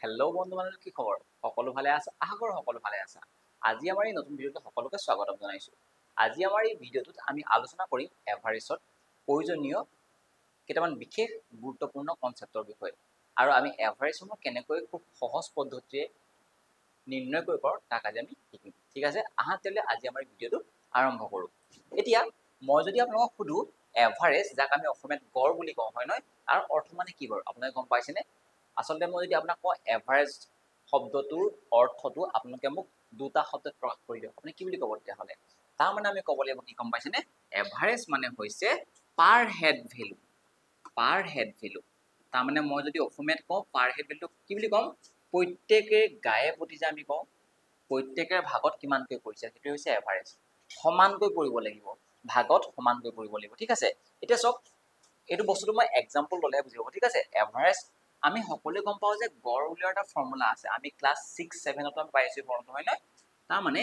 Hello' বন্ধু বান্ধৱ কি খবৰ সকলো ভালে আছে আশা কৰোঁ সকলো ভালে আছে আজি আমাৰ এই নতুন ভিডিঅ'টো সকলোকে স্বাগতম জনাইছোঁ আজি আমাৰ এই ভিডিঅ'টোত আমি আলোচনা কৰিম এভাৰেষ্টত প্ৰয়োজনীয় কেইটামান বিশেষ গুৰুত্বপূৰ্ণ কনচেপ্টৰ বিষয়ে আৰু আমি এভাৰেজসমূহ কেনেকৈ খুব সহজ পদ্ধতিৰে নিৰ্ণয় কৰিব পাৰোঁ তাক আজি আমি শিকিম ঠিক আছে আহা তেতিয়াহ'লে আজি আমাৰ ভিডিঅ'টো আৰম্ভ কৰোঁ এতিয়া মই যদি আপোনালোকক সুধোঁ এভাৰেজ যাক আমি অসমীয়াত গড় বুলি কওঁ হয় নহয় তাৰ অৰ্থ মানে কি বাৰু আপোনালোকে গম পাইছেনে আচলতে মই যদি আপোনাক কওঁ এভাৰেজ শব্দটোৰ অৰ্থটো আপোনালোকে মোক দুটা শব্দত প্ৰকাশ কৰি দিয়ক আপুনি কি বুলি ক'ব তেতিয়াহ'লে তাৰ মানে আমি ক'ব লাগিব কি গম পাইছেনে এভাৰেজ মানে হৈছে পাৰ হেড ভেলু তাৰ মানে মই যদি অসমীয়াত কওঁ পাৰ হেড ভেলুটো কি বুলি ক'ম প্ৰত্যেকে গায়ে প্ৰতি যে আমি কওঁ প্ৰত্যেকৰ ভাগত কিমানকৈ পৰিছে সেইটো হৈছে এভাৰেজ সমানকৈ পৰিব লাগিব ভাগত সমানকৈ পৰিব লাগিব ঠিক আছে এতিয়া চাওক এইটো বস্তুটো মই এক্সাম্পল ল'লেহে বুজি পাব ঠিক আছে এভাৰেজ আমি সকলোৱে গম পাওঁ যে গড় উলিওৱাৰ এটা ফৰ্মুলা আছে আমি ক্লাছ 6-7ত আমি পাইছো ফৰ্মুলাটো হয় নহয় তাৰ মানে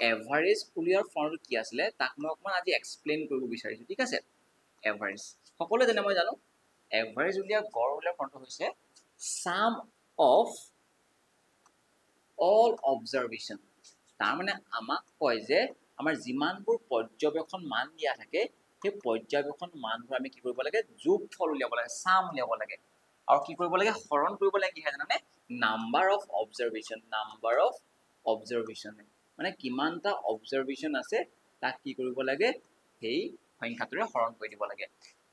এভাৰেজ উলিওৱাৰ ফৰ্মুলাটো কি আছিলে তাক মই অকমান আজি এক্সপ্লেইন কৰিব বিচাৰিছো ঠিক আছে এভাৰেজ সকলোৱে জানে মই জানো এভাৰেজ উলিওৱাৰ গড় উলিওৱাৰ ফৰ্মুলাটো হৈছে সাম অফ অল অবজাৰভেশ্যন তাৰ মানে আমাক কয় যে আমাৰ যিমানবোৰ পৰ্যবেক্ষণ মান দিয়া থাকে সেই পৰ্যবেক্ষণ মানবোৰ আমি কি কৰিব লাগে যোগফল উলিয়াব লাগে সাম উলিয়াব লাগে আৰু কি কৰিব লাগে হৰণ কৰিব লাগে কি হয় জানানে নাম্বাৰ অফ অবজাৰভেশ্যন মানে কিমানটা অবজাৰভেশ্যন আছে তাক কি কৰিব লাগে সেই সংখ্যাটোৰে হৰণ কৰি দিব লাগে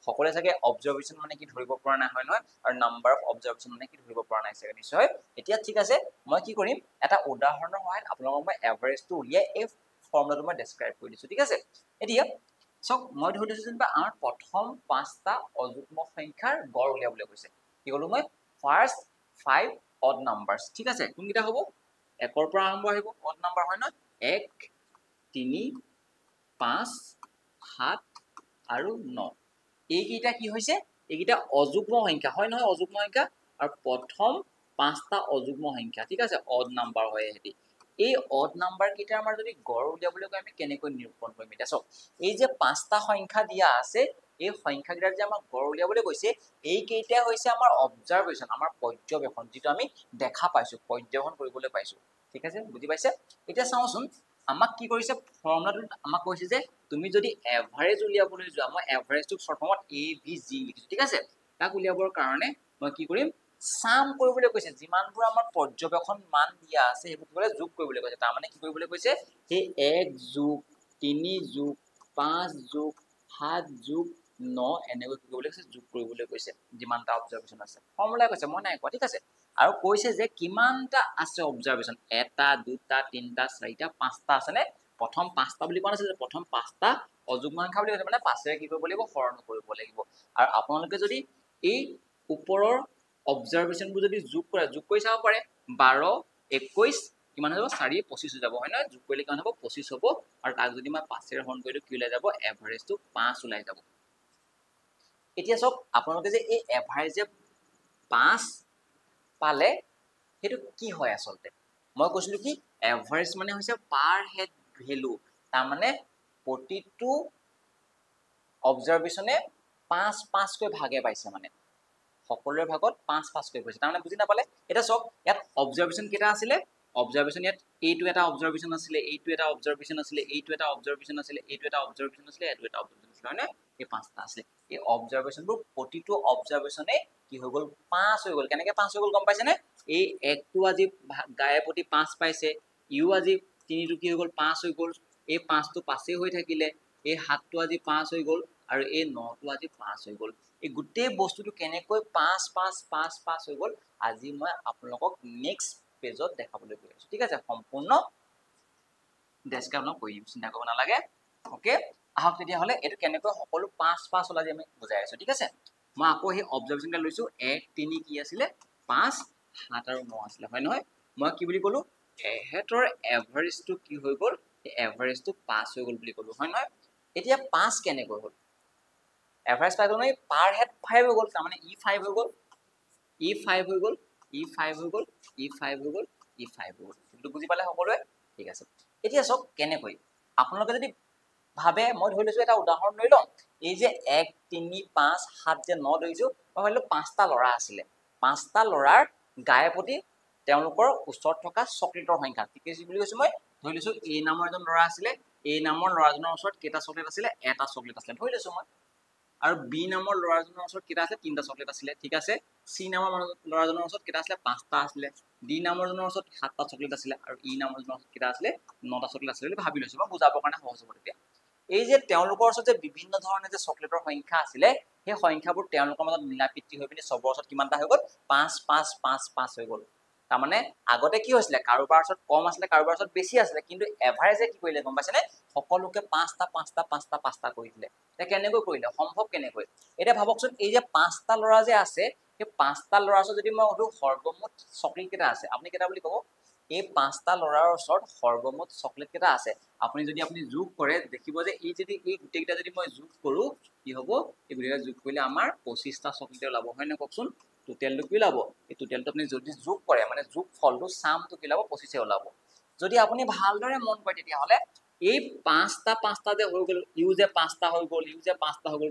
সকলোৱে চাগে অবজাৰভেশ্যন মানে কি ধৰিব পৰা নাই হয় নহয় আৰু নাম্বাৰ অফ অবজাৰভেশ্যন মানে কি ধৰিব পৰা নাই চাগে নিশ্চয় এতিয়া ঠিক আছে মই কি কৰিম এটা উদাহৰণৰ সহায়ত আপোনালোকক মই এভাৰেজটো উলিয়াই এই ফৰ্মুলাটো মই ডেছক্ৰাইব কৰি দিছোঁ ঠিক আছে এতিয়া চাওক মই ধৰি লৈছোঁ যেনিবা আমাৰ প্ৰথম 5টা অযুগ্ম সংখ্যাৰ গড় উলিয়াবলৈ কৈছে কি ক'লো মই ফাৰ্ষ্ট 5 অড নাম্বাৰছ ঠিক আছে কোনকেইটা হ'ব 1ৰ পৰা আৰম্ভ আহিব অড নাম্বাৰ হয় নহয় 1 3 5 7 আৰু 9 এইকেইটা কি হৈছে এইকেইটা অযুগ্ম সংখ্যা হয় নহয় অযুগ্ম সংখ্যা আৰু প্ৰথম 5টা অযুগ্ম সংখ্যা ঠিক আছে অড নাম্বাৰ হয় এহেঁতি এই অড নাম্বাৰ কেইটাৰ আমাৰ যদি গড় উলিয়াবলৈ কয় আমি কেনেকৈ নিৰূপণ কৰিম এতিয়া চাওক এই যে 5টা সংখ্যা দিয়া আছে এই সংখ্যাকেইটাৰ যে আমাক গড় উলিয়াবলৈ কৈছে এইকেইটা হৈছে আমাৰ অবজাৰভেশ্যন আমাৰ পৰ্যবেক্ষণ যিটো আমি দেখা পাইছো পৰ্যবেক্ষণ কৰিবলৈ পাইছো ঠিক আছে বুজি পাইছে এতিয়া চাওঁচোন আমাক কি কৰিছে ফৰ্মুলাটোত আমাক কৈছে যে তুমি যদি এভাৰেজ উলিয়াবলৈ যোৱা মই এভাৰেজটো শৰ্ট ফৰ্মত AVG লিখিছো ঠিক আছে তাক উলিয়াবৰ কাৰণে মই কি কৰিম সাম কৰিবলৈ কৈছে যিমানবোৰ আমাৰ পৰ্যবেক্ষণ মান দিয়া আছে সেইবোৰ কি যোগ কৰিবলৈ কৈছে তাৰ মানে কি কৰিবলৈ কৈছে সেই 1 যোগ 3 যোগ 5 যোগ 7 যোগ 9 এনেকৈ কি কৰিবলৈ কৈছে যোগ কৰিবলৈ কৈছে যিমানটা অবজাৰভেশ্যন আছে ফৰ্মুলা কৈছে মই নাই কোৱা ঠিক আছে আৰু কৈছে যে কিমানটা আছে অবজাৰভেশ্যন 1 2 3 4 5টা আছে নে প্ৰথম 5টা বুলি কোৱা নাছিল যে প্ৰথম 5টা অযুগ্ম সংখ্যা বুলি কৈছে মানে 5ৰে কি কৰিব লাগিব হৰণ কৰিব লাগিব আৰু আপোনালোকে যদি এই ওপৰৰ অবজাৰভেশ্যনবোৰ যদি যোগ কৰি চাব পাৰে 12 21 কিমান হ'ব 4 25 হৈ যাব হয় নহয় যোগ কৰিলে কিমান হ'ব 25 হ'ব আৰু তাক যদি মই 5ৰে হৰণ কৰিলে কি ওলাই যাব এভাৰেজটো 5 ওলাই যাব এতিয়া চাওক আপোনালোকে যে এই এভাৰেজে 5 পালে সেইটো কি হয় আচলতে মই কৈছিলো কি এভাৰেজ মানে হৈছে পাৰ হেড ভেলু তাৰ মানে প্ৰতিটো অবজাৰভেশ্যনে 5 কৈ ভাগে পাইছে মানে সকলোৰে ভাগত 5 কৈ পাইছে তাৰ মানে বুজি নাপালে এটা চাওক ইয়াত অবজাৰভেশ্যন কেইটা আছিলে অবজাৰভেশ্যন ইয়াত এইটো এটা অবজাৰভেশ্যন আছিলে এইটো এটা অবজাৰভেশ্যন আছিলে এইটো এটা অবজাৰভেশ্যন আছিলে এইটো এটা অবজাৰভেশ্যন আছিলে এইটো এটা অবজাৰভেশ্যন আছিলে হয় নে এই 5টা আছিলে এই অবজাৰভেশ্যনবোৰ প্ৰতিটো অবজাৰভেশ্যনে কি হৈ গ'ল 5 হৈ গ'ল কেনেকৈ 5 হৈ গ'ল গম পাইছেনে এই 1টো আজি গায়ে প্ৰতি 5 পাইছে ইউ আজি 3টো কি হৈ গ'ল 5 হৈ গ'ল এই 5টো 5 হৈ থাকিলে এই 7টো আজি 5 হৈ গ'ল আৰু এই 9টো আজি 5 হৈ গ'ল এই গোটেই বস্তুটো কেনেকৈ 5 হৈ গ'ল আজি মই আপোনালোকক নেক্সট পেজত দেখাবলৈ গৈ আছো ঠিক আছে সম্পূৰ্ণ ডেছক্ৰাইব কৰি দিম চিন্তা কৰিব নালাগে ওকে আহক তেতিয়াহ'লে এইটো কেনেকৈ সকলো 5 ওলাই আমি বুজাই আছো ঠিক আছে মই আকৌ সেই অবজাৰভেশ্যনটা লৈছো 1 3 কি আছিলে 5 7 আৰু 9 আছিলে হয় নহয় মই কি বুলি ক'লো এহেতৰ এভাৰেজটো কি হৈ গ'ল এই এভাৰেজটো 5 হৈ গ'ল বুলি ক'লো হয় নহয় এতিয়া 5 কেনেকৈ হ'ল এভাৰেজ পাই গ'ল নহয় পাৰ হেড 5 হৈ গ'ল তাৰ মানে ই 5 হৈ গ'ল ই 5 হৈ গ'ল ই 5 হৈ গ'ল ই 5 হৈ গ'ল ই 5 হৈ গ'ল কিন্তু বুজি পালে সকলোৱে ঠিক আছে এতিয়া চাওক কেনেকৈ আপোনালোকে যদি ভাবে মই ধৰি লৈছো এটা উদাহৰণ লৈ লওঁ এই যে 1 3 5 7 যে 9 ধৰিছো মই ভাবিলো 5টা ল'ৰা আছিলে 5টা ল'ৰাৰ গায়ে প্ৰতি তেওঁলোকৰ ওচৰত থকা চকলেটৰ সংখ্যা ঠিক আছে বুলি কৈছো মই ধৰি লৈছো এ নামৰ এজন ল'ৰা আছিলে এ নামৰ ল'ৰাজনৰ ওচৰত কেইটা চকলেট আছিলে এটা চকলেট আছিলে ধৰি লৈছো মই আৰু বি নামৰ ল'ৰাজনৰ ওচৰত কেইটা আছে তিনিটা চকলেট আছিলে ঠিক আছে সি নামৰ ল'ৰাজনৰ ওচৰত কেইটা আছিলে পাঁচটা আছিলে ডি নামৰ জনৰ ওচৰত সাতটা চকলেট আছিলে আৰু ই নামৰ জনৰ ওচৰত কেইটা আছিলে নটা চকলেট আছিলে বুলি ভাবি লৈছো মই বুজাবৰ কাৰণে সহজ হ'ব তেতিয়া এই যে তেওঁলোকৰ ওচৰত যে বিভিন্ন ধৰণৰ যে চকলেটৰ সংখ্যা আছিলে সেই সংখ্যাবোৰ তেওঁলোকৰ মাজত মিলা প্ৰীতি হৈ পিনি চবৰ ওচৰত কিমানটা হৈ গ'ল 5 5 5 5 হৈ গ'ল তাৰ মানে আগতে কি হৈছিলে কাৰোবাৰ ওচৰত কম আছিলে কাৰোবাৰ ওচৰত বেছি আছিলে কিন্তু এভাৰেজে কি কৰিলে গম পাইছেনে সকলোকে 5টা 5টা 5টা 5টা কৰি দিলে এটা কেনেকৈ কৰিলে সম্ভৱ কেনেকৈ এটা ভাবকচোন এই যে 5টা ল'ৰা যে আছে সেই 5টা ল'ৰাৰ ওচৰত যদি মই ওঠো সৰ্বমুঠ চকলেট কেইটা আছে আপুনি কেইটা বুলি ক'ব এই 5টা ল'ৰাৰ ওচৰত সৰ্বমুঠ চকলেট কেইটা আছে আপুনি যোগ কৰে দেখিব যে এই গোটেইকেইটা যদি মই যোগ কৰো কি হ'ব এই গোটেইকেইটা যোগ কৰিলে আমাৰ 25টা চকলেট ওলাব হয় নে কওকচোন টোটেলটো কি ওলাব এই টোটেলটো আপুনি যদি যোগ কৰে মানে যোগ ফলটো সামটো কি ওলাব 25 ওলাব যদি আপুনি ভালদৰে মন কৰে তেতিয়াহ'লে এই 5টা যে হৈ গ'ল ইউ যে 5টা হৈ গ'ল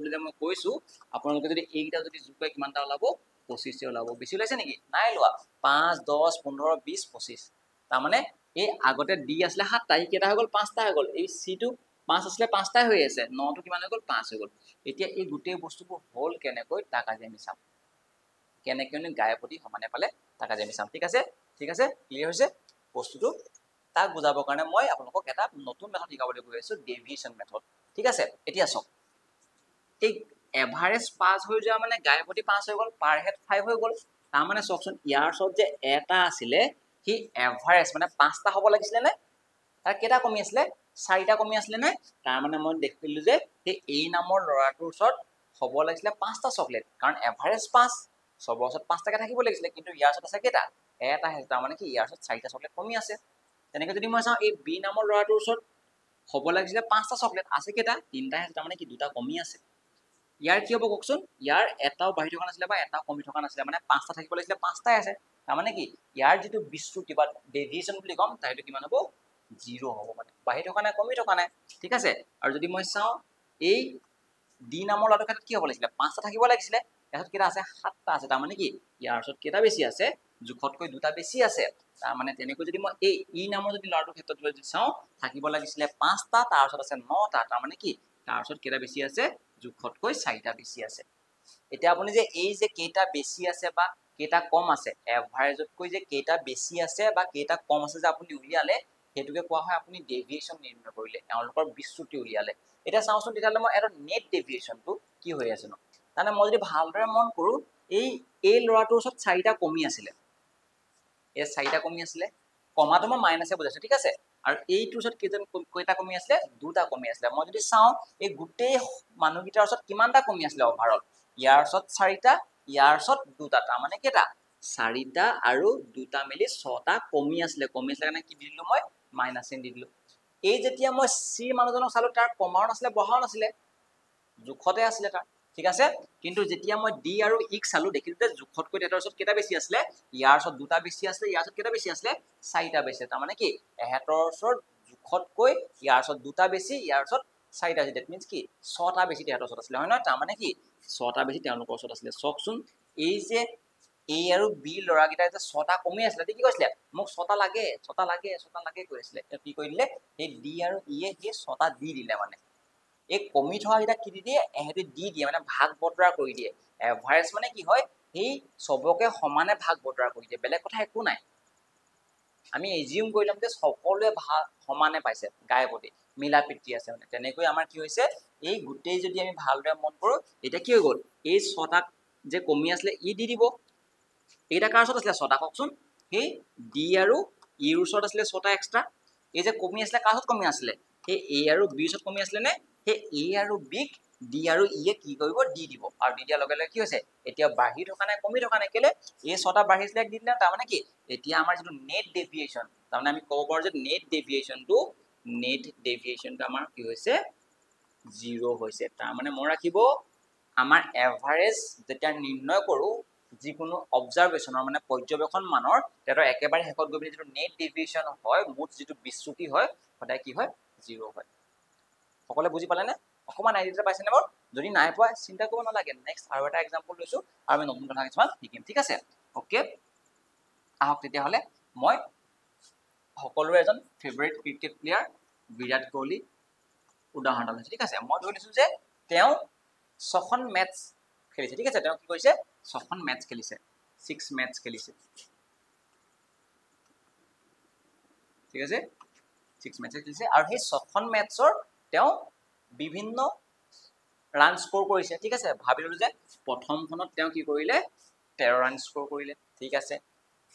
বুলি যে মই কৈছো আপোনালোকে যদি এইকেইটা যদি যোগ কৰে কিমানটা ওলাব 25 ওলাব বেছি ওলাইছে নেকি নাই লোৱা 5 10 15 20 25 তাৰ মানে এই আগতে ডি আছিলে 7টা ই কেইটা হৈ গ'ল 5টা হৈ গ'ল এই সি টো 5 আছিলে 5টাই হৈ আছে 9 টো কিমান হৈ গ'ল 5 হৈ গ'ল এতিয়া এই গোটেই বস্তুবোৰ হ'ল কেনেকৈ তাক আজি আমি চাম কেনেকৈ গায়পতি সমানে পালে তাক আজি আমি চাম ঠিক আছে ক্লিয়াৰ হৈছে বস্তুটো তাক বুজাবৰ কাৰণে মই আপোনালোকক এটা নতুন মেথড শিকাবলৈ গৈ আছো ডেভিয়েশন মেথড ঠিক আছে এতিয়া চাওক এই এভাৰেজ পাস হৈ যোৱা মানে গায়পতি পাস হৈ গ'ল পাৰ হেড 5 হৈ গ'ল তাৰ মানে চাওকচোন ইয়াৰ ওচৰত যে এটা আছিলে কি এভাৰেজ মানে 5টা হ'ব লাগিছিলে নে তাৰ কেইটা কমি আছিলে 4টা কমি আছিলে নে তাৰ মানে মই দেখিলো যে এই এ নামৰ ল'ৰাটোৰ ওচৰত হ'ব লাগিছিলে 5টা চকলেট কাৰণ এভাৰেজ 5 সবৰ ওচৰত 5টাকে থাকিব লাগিছিলে কিন্তু ইয়াৰ ওচৰত আছে কেইটা এটা আছে তাৰ মানে কি ইয়াৰ ওচৰত 4টা চকলেট কমি আছে তেনেকৈ যদি মই চাওঁ এই বি নামৰ ল'ৰাটোৰ ওচৰত হ'ব লাগিছিলে 5টা চকলেট আছে কেইটা 3টা আছে তাৰ মানে কি দুটা কমি আছে ইয়াৰ কি হ'ব কওকচোন ইয়াৰ এটাও বাঢ়ি থকা নাছিলে বা এটাও কমি থকা নাছিলে মানে 5টা থাকিব লাগিছিলে 5টাই আছে তাৰ মানে কি ইয়াৰ যিটো বিচ্যুতি বা ডেভিয়েশন বুলি কম তাইটো কিমান হ'ব 0 হ'ব মানে বাঢ়ি থকা নাই কমি থকা নাই ঠিক আছে আৰু যদি মই চাওঁ এই ডি নামৰ ল'ৰাটোৰ ক্ষেত্ৰত কি হ'ব লাগিছিলে 5টা থাকিব লাগিছিলে ইয়াত কেইটা আছে 7টা আছে তাৰ মানে কি ইয়াৰ ওচৰত কেইটা বেছি আছে জোখতকৈ দুটা বেছি আছে তাৰ মানে তেনেকৈ যদি মই এই ই নামৰ যদি ল'ৰাটোৰ ক্ষেত্ৰত যদি চাওঁ থাকিব লাগিছিলে 5টা তাৰ ওচৰত আছে 9টা তাৰ মানে কি তাৰ ওচৰত কেইটা বেছি আছে জোখতকৈ 4টা বেছি আছে এতিয়া আপুনি যে এই যে কেইটা বেছি আছে বা কেইটা কম আছে এভাৰেজতকৈ যে কেইটা বেছি আছে বা কেইটা কম আছে যে আপুনি উলিয়ালে হেতুকে কোৱা হয় আপুনি ডেভিয়েশন নিৰ্ণয় কৰিলে তেওঁলোকৰ বিচ্যুতি উলিয়ালে এটা চাওঁচোন তেতিয়াহ'লে মই এটা নেট ডেভিয়েশনটো কি হৈ আছে ন মানে মই যদি ভালদৰে মন কৰো এই ল'ৰাটোৰ ওচৰত 4টা কমি আছিলে এই 4টা কমি আছিলে কমাটো মই মাইনাসে বুজাইছো ঠিক আছে আৰু এইটোৰ ওচৰত কেইটা কমি আছিলে দুটা কমি আছিলে মই যদি চাওঁ এই গোটেই মানুহকেইটাৰ ওচৰত কিমানটা কমি আছিলে ওভাৰঅল ইয়াৰ ওচৰত 4টা ইয়াৰ ওচৰত দুটা তাৰ মানে কেইটা 4টা আৰু দুটা মিলি 6টা কমি আছিলে কাৰণে কি দিলো মই মাইনাস চিন দি দিলো এই যেতিয়া মই সি মানুহজনক চালো তাৰ কমাও নাছিলে বঢ়াও নাছিলে জোখতে আছিলে তাৰ ঠিক আছে কিন্তু যেতিয়া মই ডি আৰু ইক চালো দেখিলো যে জোখতকৈ এটাৰ ওচৰত কেইটা বেছি আছিলে ইয়াৰ ওচৰত দুটা বেছি আছিলে ইয়াৰ ওচৰত কেইটা বেছি আছিলে 4টা বেছি তাৰ মানে কি এহেতৰ ওচৰত জোখতকৈ ইয়াৰ ওচৰত দুটা বেছি ইয়াৰ ওচৰত 4টা আছে দ্যাট মিন্স কি 6টা বেছি তেহেতৰ ওচৰত আছিলে হয় নহয় তাৰ মানে কি 6টা বেছি তেওঁলোকৰ ওচৰত আছিলে চকচোন এই যে এ আৰু বি ল'ৰাকেইটা যে 6টা কমি আছিলে কি কৈছিলে মোক 6টা লাগে কৈ আছিলে কি কৰি দিলে এই ডি আৰু ই এ সেই 6টা দি দিলে মানে এই কমি থকা কেইটা কি দি দিয়ে এহেতি দি দিয়ে মানে ভাগ বতৰা কৰি দিয়ে এভাৰেজ মানে কি হয় এই সবকে সমানে ভাগ বতৰা কৰি দিয়ে বেলেগ কথা একো নাই আমি এজিউম কৰি লম যে সকলোৱে সমানে পাইছে গায়পতি মিলা প্ৰীতি আছে মানে তেনেকৈ আমাৰ কি হৈছে এই গোটেই যদি আমি ভালদৰে মন কৰো এটা কি হৈ গ'ল এই 6টা যে কমি আছিলে ই দি দিব এইটা কাৰ ওচৰত আছিলে 6টা কওকচোন সেই ডি আৰু ইৰ ওচৰত আছিলে 6টা এক্সট্ৰা এই যে কমি আছিলে কাৰ ওচৰত কমি আছিলে সেই এ আৰু বি ওচৰত কমি আছিলে নে সেই এ আৰু বিক ডি আৰু ই এ কি কৰিব দি দিব আৰু দি দিয়াৰ লগে লগে কি হৈছে এতিয়া বাঢ়ি থকা নাই কমি থকা নাই কেলে এই 6টা বাঢ়িছিলে দি দিলে তাৰ মানে কি এতিয়া আমাৰ যিটো নেট ডেভিয়েশন তাৰ মানে আমি ক'ব পাৰো যে নেট ডেভিয়েশনটো আমাৰ কি হৈছে 0 হৈছে তাৰ মানে মই ৰাখিব আমাৰ এভাৰেজ যেতিয়া নিৰ্ণয় কৰো যিকোনো অবজাৰভেশনৰ মানে পৰ্যবেক্ষণ মানৰ তেৰ একেবাৰে শেষত গৈ যিটো নেট ডেভিয়েশন হয় মুঠ যিটো বিচ্যুতি হয় সদায় কি হয় 0 হয় সকলে বুজি পালে নে অকমান আইডিয়া পাইছে নে বাৰু যদি নাই পোৱা চিন্তা কৰিব নালাগে নেক্সট আৰু এটা एग्जांपल লৈছো আৰু আমি নতুন কথা কিছুমান শিকিম ঠিক আছে ওকে আহক তেতিয়াহ'লে মই সকলোৰে এজন favourite cricket player Virat Kohli উদাহৰণ লৈছো ঠিক আছে মই ধৰি লৈছো যে তেওঁ 6খন মেটচ খেলিছে ঠিক আছে তেওঁ কি কৰিছে 6খন মেটচ খেলিছে 6 মেটচ খেলিছে ঠিক আছে 6 মেটচ খেলিছে আৰু সেই 6খন মেটচৰ তেওঁ বিভিন্ন ৰান স্কোৰ কৰিছে ঠিক আছে ভাবি ললো যে প্ৰথমখনত তেওঁ কি কৰিলে 13 ৰান স্কোৰ কৰিলে ঠিক আছে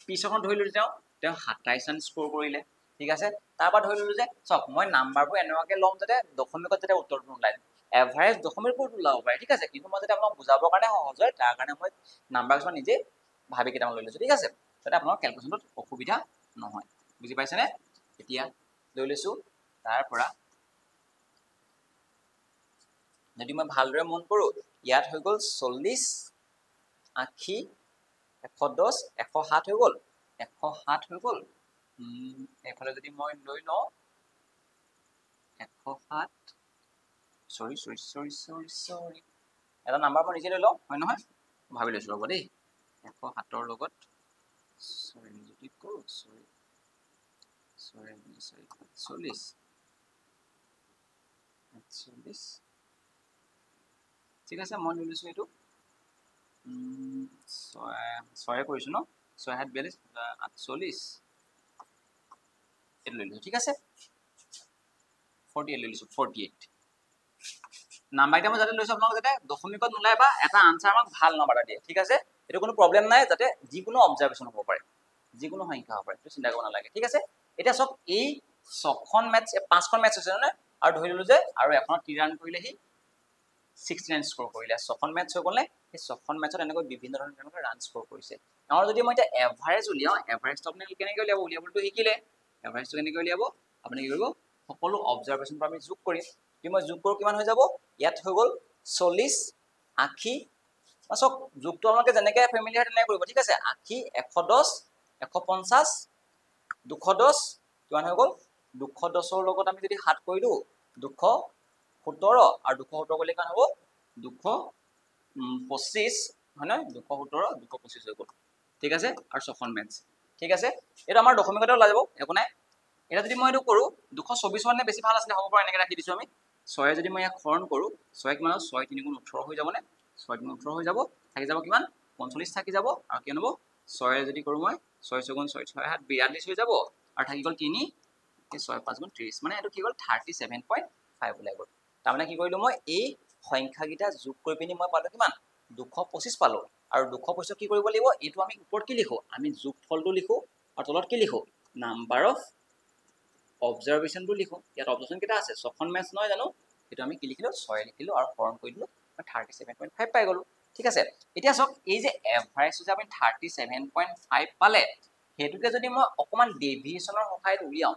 পিছখন ধৰি ললো তেওঁ 27 ৰান স্কোৰ কৰিলে ঠিক আছে তাৰপৰা ধৰি ললো যে চক মই নাম্বাৰবোৰ এনেকুৱাকে লম যাতে দশমিকত যাতে উত্তৰটো নোলায় এভাৰেজ দশমিকত ওলাব পাৰে ঠিক আছে কিন্তু মই যাতে আপোনাক বুজাবৰ কাৰণে সহজ হয় তাৰ কাৰণে মই নাম্বাৰ কিছুমান নিজে ভাবি কেইটামান লৈ লৈছো ঠিক আছে যাতে আপোনাৰ কেলকুলেশ্যনত অসুবিধা নহয় বুজি পাইছেনে এতিয়া লৈ লৈছো তাৰ পৰা যদি মই ভালদৰে মন কৰো ইয়াত হৈ গ'ল 40 80 110 107 হৈ গ'ল 107 হৈ গ'ল এফালে যদি মই লৈ লওঁ 107 সৰি এটা নাম্বাৰ মই নিজে লৈ লওঁ হয় নহয় ভাবি লৈছো ৰ'ব দেই 107ৰ লগত যদি কৰো 40 ঠিক আছে মই লৈ লৈছো এইটো 6 কৰিছো ন 6 7 42 48 এইটো লৈ লৈছো ঠিক আছে 48 লৈ লৈছো 48 নাম্বাৰ এটা মই যাতে লৈছো আপোনালোক যাতে দশমিকত নোলায় বা এটা আনসাৰ আমাক ভাল নাম্বাৰ এটা দিয়ে ঠিক আছে এইটো কোনো প্ৰবলেম নাই যাতে যিকোনো অবজাৰভেশ্যন হ'ব পাৰে যিকোনো সংখ্যা হ'ব পাৰে এইটো চিন্তা কৰিব নালাগে ঠিক আছে এতিয়া সব এই 6খন মেটচ 5খন মেটচ হৈছে না আৰু ধৰি ললো যে আৰু এখনত কি ৰান কৰিলে সি 69 স্কোৰ কৰিলে 6খন মেটচ হৈ গ'লে এই 6খন মেটচত এনেকৈ বিভিন্ন ধৰণৰ ৰান স্কোৰ কৰিছে আৰু যদি মই এতিয়া এভাৰেজ উলিয়াও এভাৰেজটো আপুনি কেনেকৈ উলিয়াব উলিয়াবটো শিকিলে এভাৰেজটো কেনেকৈ উলিয়াব আপুনি কি কৰিব সকলো অবজাৰভেশ্যনবোৰ আমি যোগ কৰিম কি মই যোগ কৰো কিমান হৈ যাব ইয়াত হৈ গ'ল 40 80 সব যোগটো আপোনালোকে যেনেকৈ ফেমিলিয়াৰ তেনেকৈ কৰিব ঠিক আছে 80 110 150 210 কিমান হৈ গ'ল 210ৰ লগত আমি যদি 7 কৰি দিওঁ 217 আৰু 217 কৰিলে কিমান হ'ব 225 হয় নহয় 217 225 হৈ গ'ল ঠিক আছে আৰু 6খন মেটচ ঠিক আছে এইটো আমাৰ দশমিকতে ওলাই যাব একো নাই এটা যদি মই এইটো কৰো 224 মানে বেছি ভাল আছিল হ'ব পাৰে এনেকৈ ৰাখি দিছো আমি 6 যদি মই ইয়াক হৰণ কৰো 6 কিমান 6 3 গুণ 18 হৈ যাব নে 6 গুণ 18 হৈ যাব থাকি যাব কিমান 45 থাকি যাব আৰু কি হ'ব 6 যদি কৰো মই 6 গুণ 6 6 7 42 হৈ যাব আৰু থাকি গ'ল 3 6 5 গুণ 30 মানে এইটো কি গ'ল 37.5 ওলাই গ'ল তাৰমানে কি কৰিলো মই এই সংখ্যাকেইটা যোগ কৰি পিনি মই পালো কিমান 225 পালো আৰু 225 কি কৰিব লাগিব এইটো আমি ওপৰত কি লিখো আমি যোগফলটো লিখো আৰু তলত কি লিখো নাম্বাৰ অফ অবজাৰভেশ্যনটো লিখো ইয়াত অবজাৰভেশ্যন কেইটা আছে 6খন মেটচ নহয় জানো এইটো আমি কি লিখিলো 6 লিখিলো আৰু হৰণ কৰি দিলো 37.5 পাই গলো ঠিক আছে এতিয়া চক এই যে এভাৰেজটো যে আমি 37.5 পালে হেতুকে যদি মই অকমান ডেভিয়েশনৰ সহায়ত উলিয়াও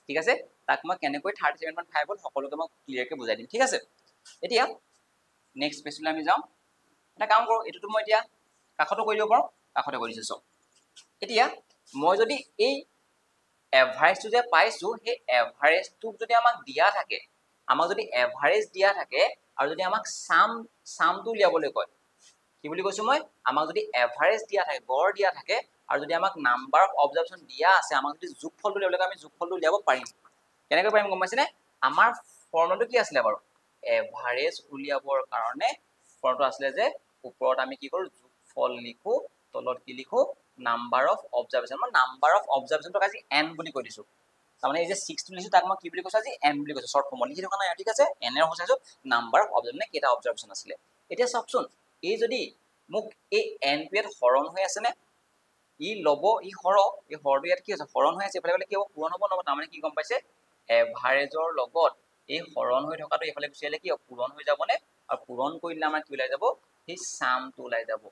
ঠিক আছে তাক মই কেনেকৈ 37.5 হ'ল সকলোকে মই ক্লিয়াৰকে বুজাই দিম ঠিক আছে এতিয়া নেক্সট পেজলৈ আমি যাওঁ এটা কাম কৰো এটোটো মই এতিয়া কাখটো কৰি দিব পাৰো কাখতে কৰি দিছো চক এতিয়া মই যদি এই এভাৰেজটো যে পাইছো সেই এভাৰেজটো যদি আমাক দিয়া থাকে আমাক যদি এভাৰেজ দিয়া থাকে আৰু যদি আমাক সামটো উলিয়াবলৈ কয় কি বুলি কৈছো মই আমাক যদি এভাৰেজ দিয়া থাকে গড় দিয়া থাকে আৰু যদি আমাক নাম্বাৰ অফ অবজাৰভেশ্যন দিয়া আছে আমাক যদি যোগফলটো উলিয়াবলৈ আমি যোগফলটো উলিয়াব পাৰিম কেনেকৈ পাৰিম গম পাইছেনে আমাৰ ফৰ্মুলাটো কি আছিলে বাৰু এভাৰেজ উলিয়াবৰ কাৰণে ফৰ্মুলাটো আছিলে যে ওপৰত আমি কি কৰো যোগফল লিখো তলত কি লিখো নাম্বাৰ অফ অবজাৰভেশ্যন মই নাম্বাৰ অফ অবজাৰভেশ্যনটো আজি n বুলি কৈ দিছো তাৰমানে এই যে 6 টো লিখিছো তাক মই কি বুলি কৈছো আজি n বুলি কৈছো শৰ্ট ফৰ্ম লিখি থকা নাই ঠিক আছে n এৰ হৈছো নাম্বাৰ অফ অবজাৰভেশ্যন কেটা অবজাৰভেশ্যন আছিলে এতিয়া চাওকচোন এই যদি মোক এই n টো ইয়াত হৰণ হৈ আছে নে ই লব ই হৰটো ইয়াত কি আছে হৰণ হৈ আছে এফালে গলে কি হ'ব পূৰণ হ'ব নহব তাৰমানে কি গম পাইছে এভাৰেজৰ লগত এই হৰণ হৈ থকাটো এফালে গুচি আহিলে কি পূৰণ হৈ যাব নে আৰু পূৰণ কৰিলে আমাৰ কি ওলাই যাব সেই সামটো ওলাই যাব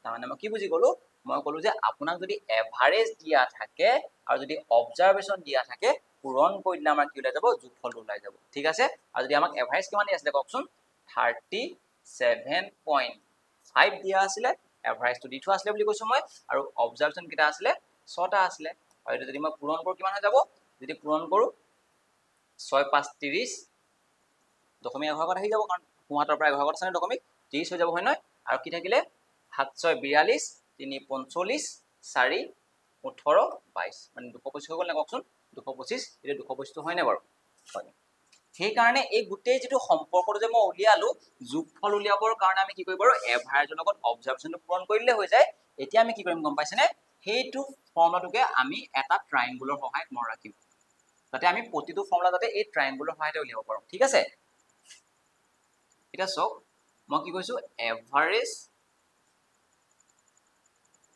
তাৰমানে মই কি বুজি গলো মই কলো যে আপোনাক যদি এভাৰেজ দিয়া থাকে আৰু যদি অবজাৰভেশ্যন দিয়া থাকে পূৰণ কৰি দিলে আমাৰ কি ওলাই যাব যোগফলটো ওলাই যাব ঠিক আছে আৰু যদি আমাক এভাৰেজ কিমান দিয়া আছিলে কওকচোন 37.5 দিয়া আছিলে এভাৰেজটো দি থোৱা আছিলে বুলি কৈছো মই আৰু অবজাৰভেশ্যন কেটা আছিলে 6টা আছিলে আৰু এটা যদি মই পূৰণ কৰো কিমান হৈ যাব যদি পূৰণ কৰো 6 5 30 দশমিক এভাগত আহি যাব কাৰণ 75 পৰা এভাগত আছে দশমিক 30 হৈ যাব হয় নহয় আৰু কি থাকিলে 7 6 42 3 45 4 18 22 মানে 225 হৈ গ'ল নে কওকচোন 225 এটা 225 হয় নে বাৰু হয় সেই কাৰণে এই গুটেই যেটো সম্পৰ্কটো যে মই উলিয়ালো যোগফল উলিয়াবৰ কাৰণে আমি কি কৰিব পাৰো এভাৰেজৰ লগত অবজাৰভেশনটো পূৰণ কৰিলে হৈ যায় এতিয়া আমি কি কৰিম গম পাইছেনে হেইটো ফৰ্মুলাটোকে আমি এটা ট্ৰায়াঙ্গুলৰ সহায়ত মন ৰাখিম যাতে আমি প্ৰতিটো ফৰ্মুলা যাতে এই ট্ৰায়াঙ্গুলৰ সহায়তে উলিয়াব পাৰো ঠিক আছে এটা সব মই কি কৈছো এভাৰেজ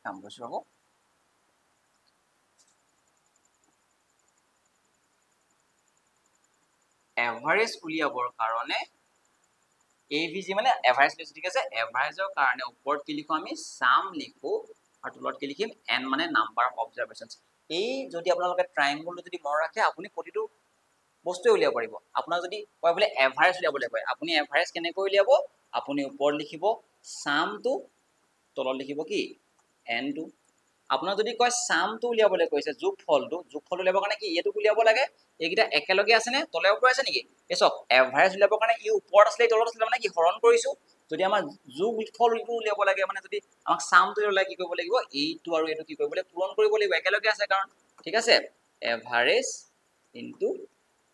কাম কৰিছো আকৌ এভাৰেজ উলিয়াবৰ কাৰণে AVG মানে এভাৰেজ লিখো ঠিক আছে এভাৰেজৰ কাৰণে ওপৰত কি লিখো আমি সাম লিখো আৰু তলত কি লিখিম n মানে নাম্বাৰ অফ অবজাৰভেশনস এই যদি আপোনালোকে ট্ৰায়াঙ্গলটো যদি মন ৰাখে আপুনি প্ৰতিটো বস্তু উলিয়াব পাৰিব আপোনাক যদি কয় বলে এভাৰেজ উলিয়াবলৈ কয় আপুনি এভাৰেজ কেনেকৈ উলিয়াব আপুনি ওপৰত লিখিব সামটো তলত লিখিব কি n টো আপোনাক যদি কয় সামটো উলিয়াবলৈ কৈছে যোগফলটো উলিয়াবৰ কাৰণে কি এটো উলিয়াব লাগে এইকিটা একেলগে আছে নে তলে ওপৰ আছে নেকি এসক এভাৰেজ উলিয়াবৰ কাৰণে ই ওপৰত আছে তলত আছে মানে কি হৰণ কৰিছো যদি আমাৰ যোগফলটো উলিয়াব লাগে মানে যদি আমাক সামটো উলিয়াব কি কৰিব লাগিব এইটো আৰু এইটো কি কৰিব লাগিব পূৰণ কৰিব লাগিব একেলগে আছে কাৰণ ঠিক আছে এভাৰেজ ইনটু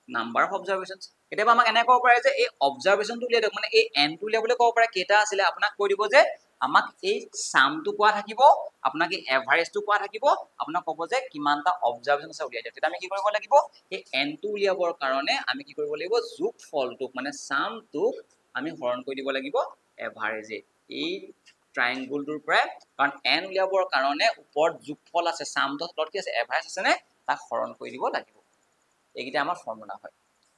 নাম্বাৰ অফ অবজাৰভেশনস কেতিয়াবা আমাক এনে ক'ব পাৰে যে এই অবজাৰভেশনটো উলিয়াই দিয়ক মানে এই n টো উলিয়াবলৈ ক'ব পাৰে কেটা আছিল আপোনাক কৈ দিব যে আমাক এই সামটো কোৱা থাকিব আপোনাক এই এভাৰেজটো কোৱা থাকিব আপোনাক ক'ব যে কিমানটা অবজাৰভেশন আছে উলিয়াই দিয়ক তেতিয়া আমি কি কৰিব লাগিব এই n টো উলিয়াবৰ কাৰণে আমি কি কৰিব লাগিব যোগফলটোক মানে সামটোক আমি হৰণ কৰি দিব লাগিব এভাৰেজে এই ট্ৰায়াঙ্গলটোৰ পৰা কাৰণ n উলিয়াবৰ কাৰণে ওপৰত যোগফল আছে সামটো তলত কি আছে এভাৰেজ আছে নে তাক হৰণ কৰি দিব লাগিব এইকিটা আমাৰ ফৰ্মুলা হয়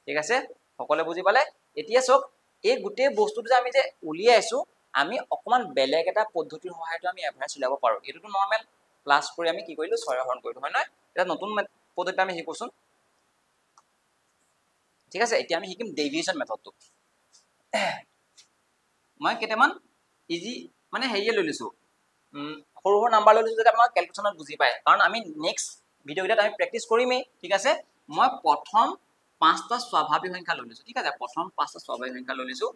ঠিক আছে সকলে বুজি পালে এতিয়া সব এই গুটে বস্তুটো যে আমি যে উলিয়াইছো আমি অকমান বেলেগ এটা পদ্ধতিৰ সহায়ত আমি এভাৰেজ উলিয়াব পাৰো এটোটো নৰমাল প্লাস কৰি আমি কি কৰিলো 6 হৰণ কৰিলো হয় নহয় এটা নতুন পদ্ধতি আমি শিকোছুন ঠিক আছে এতিয়া আমি শিকিম ডেভিয়েশন মেথডটো মই কেটামান ইজি মানে হেৰিয়ে লৈ লৈছো সৰু সৰু নাম্বাৰ লৈ লৈছো যাতে আপোনাক ক্যালকুলেশনত বুজি পায় কাৰণ আমি নেক্সট ভিডিও কিটাত আমি প্ৰেক্টিস কৰিমেই ঠিক আছে মই প্ৰথম 5টা স্বাভাৱিক সংখ্যা লৈ লৈছো ঠিক আছে প্ৰথম 5টা স্বাভাৱিক সংখ্যা লৈ লৈছো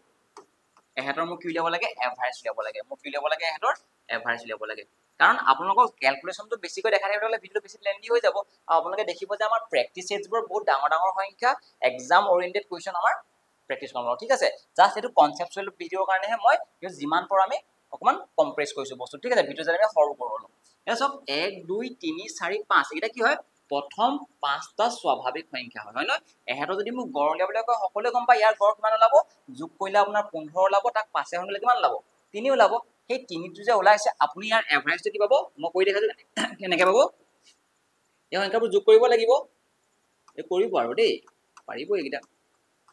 এহেতৰ মোক কি উলিয়াব লাগে এভাৰেজ উলিয়াব লাগে মোক কি উলিয়াব লাগে এহেতৰ এভাৰেজ উলিয়াব লাগে কাৰণ আপোনালোকৰ ক্যালকুলেশনটো বেছিকৈ দেখা থাকিলে ভিডিওটো বেছি লেন্দি হৈ যাব আৰু আপোনালোকে দেখিব যে আমাৰ প্ৰেক্টিস সেটছবোৰ বহুত ডাঙৰ ডাঙৰ সংখ্যা এক্সাম ওৰিয়েন্টেড কোৱেশ্চন আমাৰ প্ৰেক্টিস কৰিম ঠিক আছে জাস্ট এটো কনসেপচুৱেল ভিডিওৰ কাৰণেহে মই যিমান পাৰো আমি অকমান কম্প্ৰেছ কৰিছো বস্তু ঠিক আছে ভিডিও যেনে সৰু কৰোলো এটা সব 1 2 3 4 5 এটা কি হয় প্ৰথম 5টা স্বাভাৱিক সংখ্যা হয় নহয় এহেতৰ যদি মোক গড় উলিয়াবলৈ কয় সকলোৱে গম পায় ইয়াৰ গড় কিমান ওলাব যোগ কৰিলে আপোনাৰ 15 ওলাব তাক 5 এ হলে কিমান ওলাব 3 ওলাব সেই 3টো যে ওলাইছে আপুনি ইয়াৰ এভাৰেজটো কি পাব মই কৈ দেখাছো কেনেকৈ পাব এই সংখ্যাবোৰ যোগ কৰিব লাগিব এই কৰিব আৰু দেই পাৰিব এইকিটা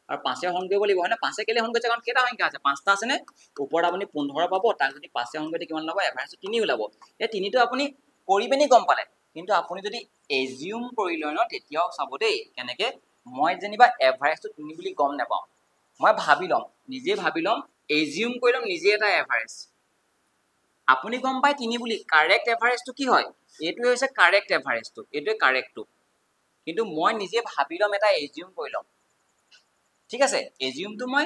আৰু 5 এ হৰণ কৰিব লাগিব হয় না 5 এ কেলে হৰণ কৰিছে কাৰণ কেটা সংখ্যা আছে 5টা আছে নে ওপৰত আপুনি 15 পাব তাক যদি 5 এ হৰণ কৰি কিমান ওলাব এভাৰেজটো 3 ওলাব এই 3টো আপুনি কৰিবেনি গম পালে কিন্তু আপুনি যদি এজিউম কৰি লয় ন তেতিয়াও চাব দেই কেনেকে মই যেনিবা এভাৰেজটো 3 বুলি গম নাপাও মই ভাবি লম নিজে ভাবি লম এজিউম কৰি লম নিজে এটা এভাৰেজ আপুনি গম পায় 3 বুলি কারেক্ট এভারেজটো কি হয় এটো হৈছে কারেক্ট এভারেজটো এটো কারেক্টটো কিন্তু মই নিজে ভাবি লম এটা এজিউম কৰি লম ঠিক আছে এজিউমটো মই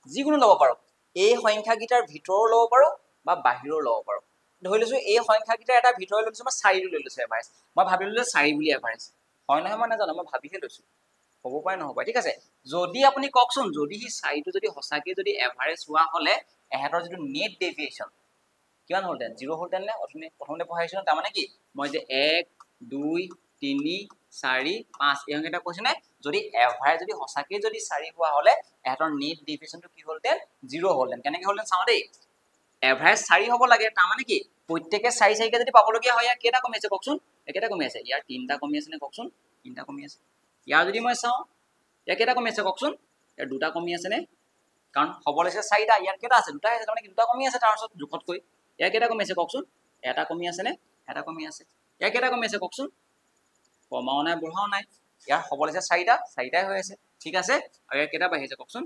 যিকোনো লব পাৰো এই সংখ্যা গিটাৰ ভিতৰৰ লব পাৰো বা বাহিৰৰ লব পাৰো ধৰি লৈছো এই সংখ্যা গিটাৰ এটা ভিতৰৰ লৈছো মই 4 লৈ লৈছো এভাৰেজ মই ভাবি ললো 4 বুলি এভাৰেজ হয় নহয় মই নাজানো মই ভাবিহে লৈছো হ'ব পাৰে নহব ঠিক আছে যদি আপুনি কওকচোন যদি হি 4টো যদি হসাকে যদি এভাৰেজ হোৱা হলে এহেতৰ যেটো নেট ডেভিয়েশন কিমান হলতেন 0 হলতেন নে প্ৰথমতে পঢ়াইছো তাৰ মানে কি মই যে 1 2 3 4 5 এই সংখ্যাটা কৈছে নে যদি এভাৰেজ যদি হসাকে যদি 4 হোৱা হলে এহেতৰ নেট ডেভিয়েশনটো কি হলতেন 0 হলতেন কেনেকৈ হলতেন চাও দেই এভাৰেজ 4 হ'ব লাগে তাৰ মানে কি প্ৰত্যেককে 4 4 কে যদি পাবলগীয়া হয় কেটা কমি আছে কওকচোন একেটা কমি আছে ইয়াৰ 3টা কমি আছে নে কওকচোন 3টা কমি আছে ইয়াৰ যদি মই চাও একেটা কমি আছে কওকচোন ইয়াৰ দুটা কমি আছে নে কাৰণ হ'ব লৈছে 4টা ইয়াৰ কেটা আছে দুটা আছে মানে দুটা কমি আছে তাৰ পিছত জুখতকৈ ইয়াৰ কেটা কমি আছে কওকচোন এটা কমি আছে নে এটা কমি আছে ইয়াৰ কেটা কমি আছে কওকচোন কমাও নাই বঢ়াও নাই ইয়াৰ হ'ব লৈছে 4টাই হৈ আছে ঠিক আছে আৰু ইয়াৰ কেটা বাঢ়ি আছে কওকচোন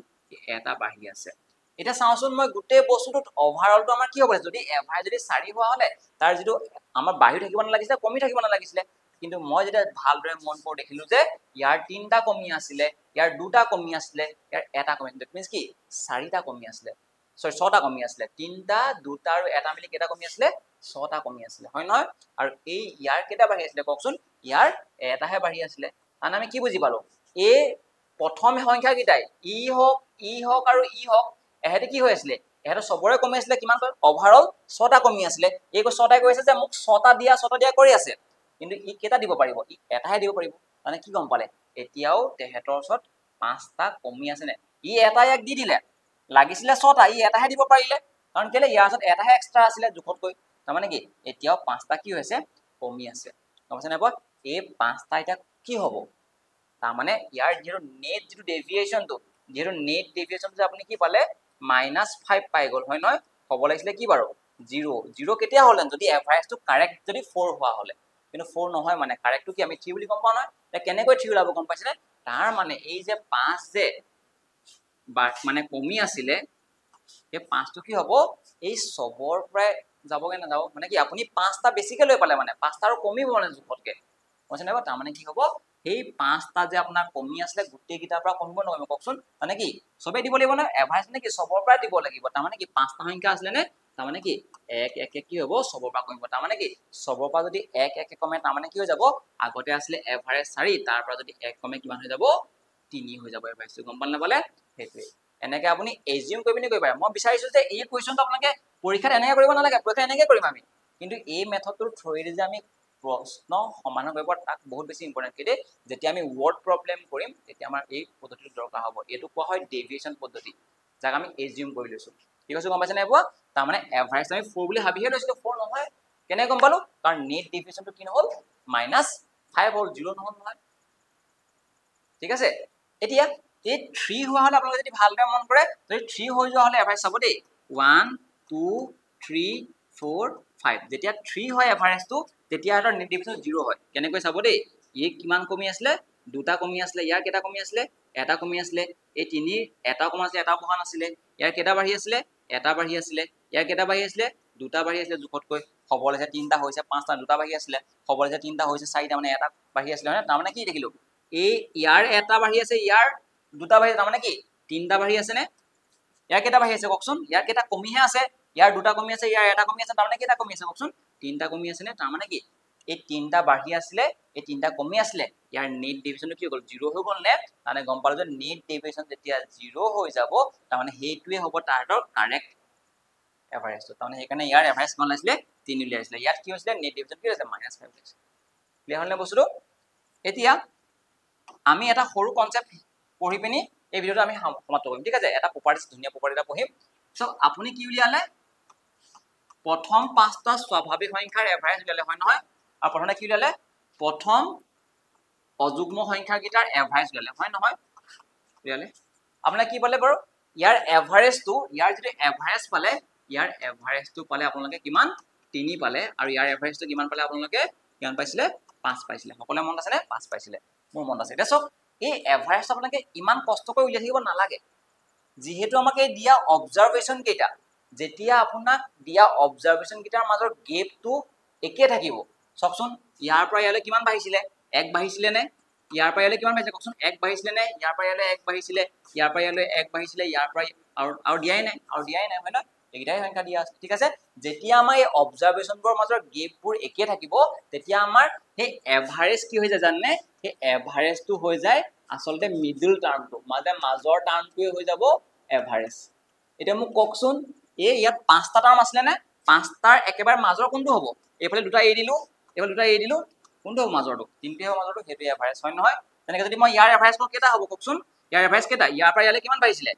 এটা বাঢ়ি আছে এটা চাওচোন মই গুটে বস্তুটো ওভাৰঅলটো আমাৰ কি হ'ব যদি এভাৰেজ যদি 4 হোৱা হলে তাৰ যেটো আমাৰ বাঢ়ি থাকিব নালাগিছিল কমি থাকিব নালাগিছিল কিন্তু মই যেটা ভালদৰে মন কৰি দেখিলো যে ইয়াৰ 3টা কমি আছিল ইয়াৰ দুটা কমি আছিল ইয়াৰ এটা কমি দ্যাট মিন্স কি 4টা কমি আছিল 6টা কমি আছিল 3টা 2টা আৰু এটা মিলি কেটা কমি আছিল 6টা কমি আছিলে হয় নহয় আৰু এই ইয়াৰ কেটা বাঢ়ি আছিলে কওকচোন ইয়াৰ এটাহে বাঢ়ি আছিলে কাৰণ আমি কি বুজি পালো এই প্ৰথম সংখ্যা কিটাই ই হওক আৰু ই হওক এহেতে কি হৈ আছিলে এহেতে সবৰে কমি আছিলে কিমান ওভাৰঅল 6টা কমি আছিলে এই 6টাই কৈছে যে মোক 6টা দিয়া কৰি আছে কিন্তু ই কেটা দিব পাৰিব ই এটাহে দিব পাৰিব মানে কি গম পালে এতিয়াও তেহেতৰ ওচৰত 5টা কমি আছে নে ই এটা ইয়াক দি দিলে লাগিছিলে 6টা ই এটাহে দিব পাৰিলে কাৰণ কেলে ইয়াৰ ওচৰত এটাহে এক্সট্ৰা আছিলে জুখতকৈ তাৰ মানে কি এতিয়াও 5টা কি হৈছে কমি আছে গম পাইছে নে বয় এই 5টা এটা কি হ'ব তাৰ মানে ইয়াৰ যেটো নেট যেটো ডেভিয়েশনটো যে আপুনি কি পালে -5 পাই গ'ল হয় নহয় হ'ব লাগিছিলে কি বাৰু 0 কেতিয়া হলেন যদি এভাৰেজটো কাৰেক্ট যদি 4 হোৱা হলে কিন্তু 4 নহয় মানে কাৰেক্টটো কি আমি 3 বুলি গম পাও নহয় তে কেনেকৈ 3 ওলাব গম পাইছেনে তাৰ মানে এই যে 5 যে মানে কমি আছিলে এই 5টো কি হ'ব এই সবৰ প্ৰায় যাবগে না যাব মানে কি আপুনি 5টা বেছিকে লৈ পালে মানে 5টা আৰু কমিব মানে জুখতকে বুজিছে নাই তাৰ মানে কি হ'ব এই 5টা যে আপোনাৰ কমি আছিলে গুটেই কিটাৰ পৰা কমিব নহয় কওকচোন মানে কি সবে দিব লাগিব না এভাৰেজ নে কি সবৰ পৰা দিব লাগিব তাৰ মানে কি 5টা সংখ্যা আসলে নে তাৰ মানে কি 1 কি হ'ব সবৰ পৰা কমিব তাৰ মানে কি সবৰ পৰা যদি 1 কমে তাৰ মানে কি হৈ যাব আগতে আসলে এভাৰেজ 4 তাৰ পৰা যদি 1 কমে কিমান হৈ যাব 3 হৈ যাব এভাৰেজটো গম পালে না বলে হেতুই এনেকে আপুনি এজিউম কৰি পিনি কৰিব পাৰে মই বিচাৰিছো যে এই কোৱেশ্চনটো আপোনালোকে পৰীক্ষাত এনেকে কৰিব নালাগে পৰীক্ষা এনেকে কৰিম আমি কিন্তু এই মেথডটোৰ থ্ৰুৰে যে আমি প্ৰশ্ন সমাধান কৰিব তাক বহুত বেছি ইম্পৰ্টেন্ট কিদে যেতিয়া আমি ওয়াৰ্ড প্ৰবলেম কৰিম তেতিয়া আমাৰ এই পদ্ধতিটো দৰকাৰ হ'ব এটো কোৱা হয় ডেভিয়েশন পদ্ধতি যাক আমি এজিউম কৰি লৈছো ঠিক আছে গম পাইছে নাই পোৱা তাৰ মানে এভাৰেজ আমি 4 বুলি ভাবিহে লৈছিলো 4 নহয় কেনে গম পালো কাৰণ নেট ডেভিয়েশনটো কি নহল -5 হ'ল 0 নহল নহয় ঠিক আছে এতিয়া এই 3 হোৱা হলে আপোনালোকে যদি ভালকৈ মন কৰে যদি 3 হৈ যোৱা হলে এভাৰেজ চাব দেই 1 2 3 4 5 যেতিয়া 3 হয় এভাৰেজটো তেতিয়া এটা নেট ডেভিয়েশন 0 হয় কেনেকৈ চাব দেই ই কিমান কমি আসলে দুটা কমি আসলে ইয়াৰ কেটা কমি আসলে এটা কমি আসলে এই 3 এটা কম আসলে এটা বহা নাছিলে ইয়াৰ কেটা বাঢ়ি আসলে এটা বাঢ়ি আসলে ইয়াৰ কেটা বাঢ়ি আসলে দুটা বাঢ়ি আসলে জুখতকৈ খবৰ হৈছে 3টা হৈছে 5টা দুটা বাঢ়ি আসলে খবৰ হৈছে 3টা হৈছে 4টা মানে এটা বাঢ়ি আসলে হয় তাৰ মানে কি দেখিলো এই ইয়াৰ এটা বাঢ়ি আছে ইয়াৰ দুটা বাঢ়ি তাৰ মানে কি 3টা বাঢ়ি আছে নে ইয়াৰ কেটা বাঢ়ি আছে কওকচোন ইয়াৰ কেটা কমিহে আছে ইয়াৰ দুটা কমি আছে ইয়াৰ এটা কমি আছে তাৰ মানে কেটা কমি আছে কওকচোন 3টা কমি আছে নে তাৰ মানে কি এই 3টা বাঢ়ি আসলে এই 3টা কমি আসলে ইয়াৰ নেট ডেভিয়েশনটো কি হ'ল 0 হৈ গ'ল নে মানে গম পালো যে নেট ডেভিয়েশন যেতিয়া 0 হৈ যাব তাৰ মানে হেইটোৱে হ'ব তাৰটো কাৰেক্ট এভাৰেজটো তাৰ মানে সেইকাৰণে ইয়াৰ এভাৰেজ মান আছিলে 3 উলিয়াইছিলে ইয়াত কি হৈছিলে নেট ডেভিয়েশন কি হৈছে -5 হৈছে ক্লিয়াৰ হ'ল নে বস্তুটো এতিয়া আমি এটা সৰু কনসেপ্ট পঢ়ি পিনি এই ভিডিওটো আমি সমাপ্ত কৰিম ঠিক আছে এটা প্ৰপাৰ্টিজ ধুনীয়া প্ৰপাৰ্টি এটা পঢ়িম সো আপুনি কি উলিয়ালে প্ৰথম 5টা স্বাভাৱিক সংখ্যাৰ এভাৰেজ উলিয়ালে হয় নহয় আৰু প্ৰথমে কি উলিয়ালে প্ৰথম অযুগ্ম সংখ্যা গিটাৰ এভাৰেজ উলিয়ালে হয় নহয় উলিয়ালে আপোনাক কি পালে বাৰু ইয়াৰ এভাৰেজটো ইয়াৰ যদি এভাৰেজ পালে ইয়াৰ এভাৰেজটো পালে আপোনালোকে কিমান 3 পালে আৰু ইয়াৰ এভাৰেজটো কিমান পালে আপোনালোকে কিমান পাইছিলে 5 পাইছিলে সকলোৰে মন আছে নে 5 পাইছিলে মোৰ মন আছে এটা সব এই এভাৰেজ আপোনালোকে ইমান কষ্ট কৰি উলিয়াই থাকিব নালাগে যেহেতু আমাক এই দিয়া অবজাৰভেশন কেটা যেতিয়া আপোনাক দিয়া অবজাৰভেশন কেটাৰ মাজৰ গেপটো একে থাকিব সবচোন ইয়াৰ পৰা ইয়ালে কিমান বাঢ়িছিলে 1 বাঢ়িছিলে নে ইয়াৰ পৰা ইয়ালে কিমান বাঢ়িছে কওকচোন 1 বাঢ়িছিলে নে ইয়াৰ পৰা ইয়ালে 1 বাঢ়িছিলে ইয়াৰ পৰা ইয়ালে 1 বাঢ়িছিলে ইয়াৰ পৰা আৰু দিয়াই নাই হয় না এইটাই সংখ্যা দিয়া আছে ঠিক আছে যেতিয়া আমাৰ এই অবজাৰভেশনবোৰ মাজৰ গেপবোৰ একে থাকিব তেতিয়া আমাৰ এই এভাৰেজ কি হৈ যায় জাননে এই এভাৰেজটো হৈ যায় আসলতে মিডল টাৰ্মটো মাজৰ টাৰ্মটোৱে হৈ যাব এভাৰেজ এটা মোক কওকচোন এই ইয়াত 5টা টাৰ্ম আছিল নে 5টাৰ একেবাৰে মাজৰ কোনটো হ'ব এইফালে দুটা এৰি দিলো কোনটো হ'ব মাজৰটো তিনটে হ'ব মাজৰটো হেতু এভাৰেজ হয় নহয় তেনেকে যদি মই ইয়াৰ এভাৰেজ কও কেটা হ'ব কওকচোন ইয়াৰ এভাৰেজ কেটা ইয়াৰ পৰা ইয়ালে কিমান বাঢ়িছিলে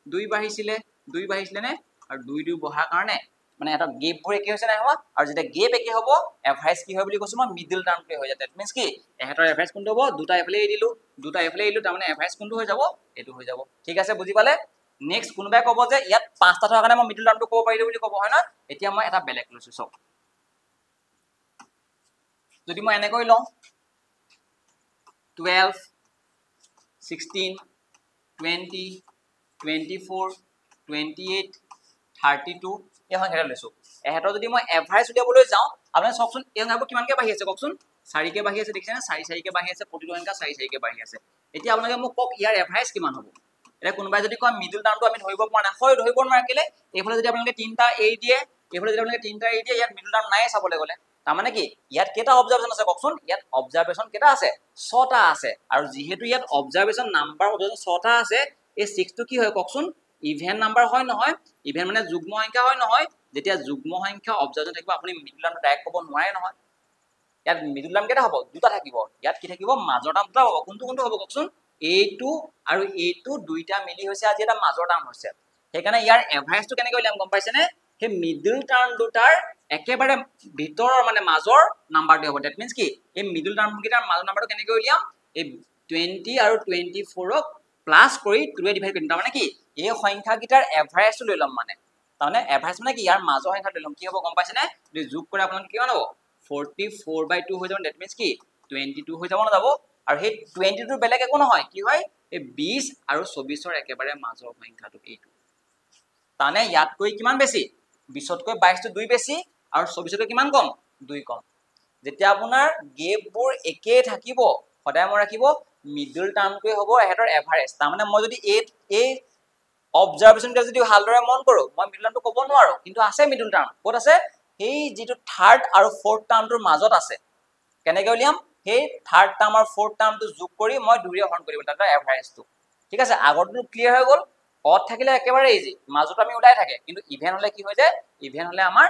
2 বাঢ়িছিলে নে আৰু 2 বঢ়াৰ কাৰণে মানে এটা গেপ বোৰ একে হৈছে নাই হোৱা আৰু যেতিয়া গেপ একে হ'ব এভাৰেজ কি হয় বুলি কৈছো মই মিডল টাৰ্মটো হৈ যায় দ্যাট মিন্স কি এহেতৰ এভাৰেজ কোনটো হ'ব দুটা এফালে এৰি দিলো তাৰ মানে এভাৰেজ কোনটো হৈ যাব এটো হৈ যাব ঠিক আছে বুজি পালে নেক্সট কোনবাই ক'ব যে ইয়াত 5টা থকাৰ কাৰণে মই মিডল টাৰ্মটো ক'ব পাৰিলো বুলি ক'ব হয় না এতিয়া মই এটা বেলেগ লৈছো সব যদি মই এনেকৈ লওঁ 12 16 20 24 28 32 এই সংখ্যাটা লৈছো এহেতৰ যদি মই এভাৰেজ উলিয়াবলৈ যাওঁ আপুনি সবচোন এই সংখ্যাবোৰ কিমানকে বাঢ়ি আছে কওকচোন 4 কে বাঢ়ি আছে দেখিছেনে 4 কে বাঢ়ি আছে প্ৰতিটো সংখ্যা 4 কে বাঢ়ি আছে এতিয়া আপোনালোকে মোক কক ইয়াৰ এভাৰেজ কিমান হ'ব এটা কোনোবাই যদি কয় মিডল টাৰ্মটো আমি ধৰিব পৰা নাই, হয় ধৰিব নোৱাৰে কেলে, এইফালে যদি আপোনালোকে তিনিটা এৰি দিয়ে, এইফালে যদি আপোনালোকে তিনিটা এৰি দিয়ে, ইয়াত মিডল টাৰ্ম নাই চাবলৈ গ'লে। তাৰমানে কি ইয়াত কেইটা অবজাৰভেশ্যন আছে কওকচোন, ইয়াত অবজাৰভেশ্যন কেইটা আছে, 6টা আছে। আৰু যিহেতু ইয়াত অবজাৰভেশ্যন নাম্বাৰ অবজাৰভেশ্যন 6টা আছে, এই 6টো কি হয় কওকচোন, ইভেন নাম্বাৰ হয় নহয়, ইভেন মানে যুগ্ম সংখ্যা হয় নহয়। যেতিয়া যুগ্ম সংখ্যা অবজাৰভেশ্যন থাকিব আপুনি মিডল টাৰ্মটো ডাইৰেক্ট ক'ব নোৱাৰে নহয়। ইয়াত মিডল টাৰ্ম কেইটা হ'ব, দুটা থাকিব। ইয়াত কি থাকিব, মাজৰ টাৰ্ম দুটা হ'ব। কোনটো কোনটো হ'ব কওকচোন, এইটো আৰু এইটো দুইটা মিলি হৈছে আজি এটা মাজৰ টাৰ্ম হৈছে। সেইকাৰণে ইয়াৰ এভাৰেজটো কেনেকৈ উলিয়াম গম পাইছেনে, সেই মিডল টাৰ্ম দুটাৰ একেবাৰে ভিতৰৰ মানে মাজৰ নাম্বাৰটো হ'ব। ডেট মিনছ কি এই মিডল টাৰ্ম কেইটাৰ মাজৰ নাম্বাৰটো কেনেকৈ উলিয়াম, এই 20 আৰু 24ক প্লাছ কৰি 2 ডিভাইড কৰিম। তাৰমানে কি এই সংখ্যাকেইটাৰ এভাৰেজটো লৈ ল'ম। মানে তাৰমানে এভাৰেজ মানে কি ইয়াৰ মাজৰ সংখ্যাটো লৈ ল'ম। কি হ'ব গম পাইছেনে, যদি যোগ কৰে আপোনালোকে কিমান হ'ব, 44/2 হৈ যাব। ডেট মিনছ কি 22 হৈ যাব নাযাব। আৰু সেই 22 বেলেগ একো নহয়, কি হয় এই 20 আৰু 24ৰ একেবাৰে মাজৰ সংখ্যাটো এইটো। তাৰমানে ইয়াতকৈ কিমান বেছি, 20তকৈ 22টো 2 বেছি আৰু 24তকৈ কিমান কম, 2 কম। যেতিয়া আপোনাৰ গেপবোৰ একেই থাকিব সদায় মই ৰাখিব মিডল টাৰ্মটোৱে হ'ব এহেঁতৰ এভাৰেজ। তাৰমানে মই যদি এই অবজাৰভেশ্যন কেইটা যদি ভালদৰে মন কৰোঁ, মই মিডল টাৰ্মটো ক'ব নোৱাৰো, কিন্তু আছে মিডল টাৰ্ম। ক'ত আছে, সেই যিটো থাৰ্ড আৰু ফৰ্থ টাৰ্মটোৰ মাজত আছে। কেনেকৈ উলিয়াম, সেই থাৰ্ড টাৰ্ম আৰু ফৰ্থ টাৰ্মটো যোগ কৰি মই 2ৰে হৰণ কৰিব তাৰ এভাৰেজটো। ঠিক আছে, আগৰটো ক্লিয়াৰ হৈ গ'ল। অড থাকিলে একেবাৰে ইজি, মাজত আমি ওলাই থাকে, কিন্তু ইভেন হলে কি হৈ যায়, ইভেন হলে আমাৰ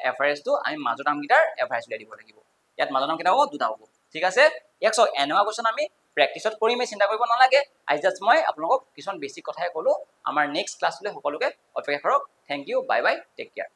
এভাৰেজটো আমি মাজৰ টাৰ্মকেইটাৰ এভাৰেজ উলিয়াই দিব লাগিব। ইয়াত মাজৰ টাৰ্ম কেইটা হ'ব, দুটা হ'ব। ঠিক আছে, ইয়াক চাওক এনেকুৱা কুৱেশ্যন আমি প্ৰেক্টিছত কৰিমেই, চিন্তা কৰিব নালাগে। আই জাষ্ট মই আপোনালোকক কিছুমান বেছিক কথাই ক'লো। আমাৰ নেক্সট ক্লাছলৈ সকলোকে অপেক্ষা কৰক। Thank you, bye bye, take care.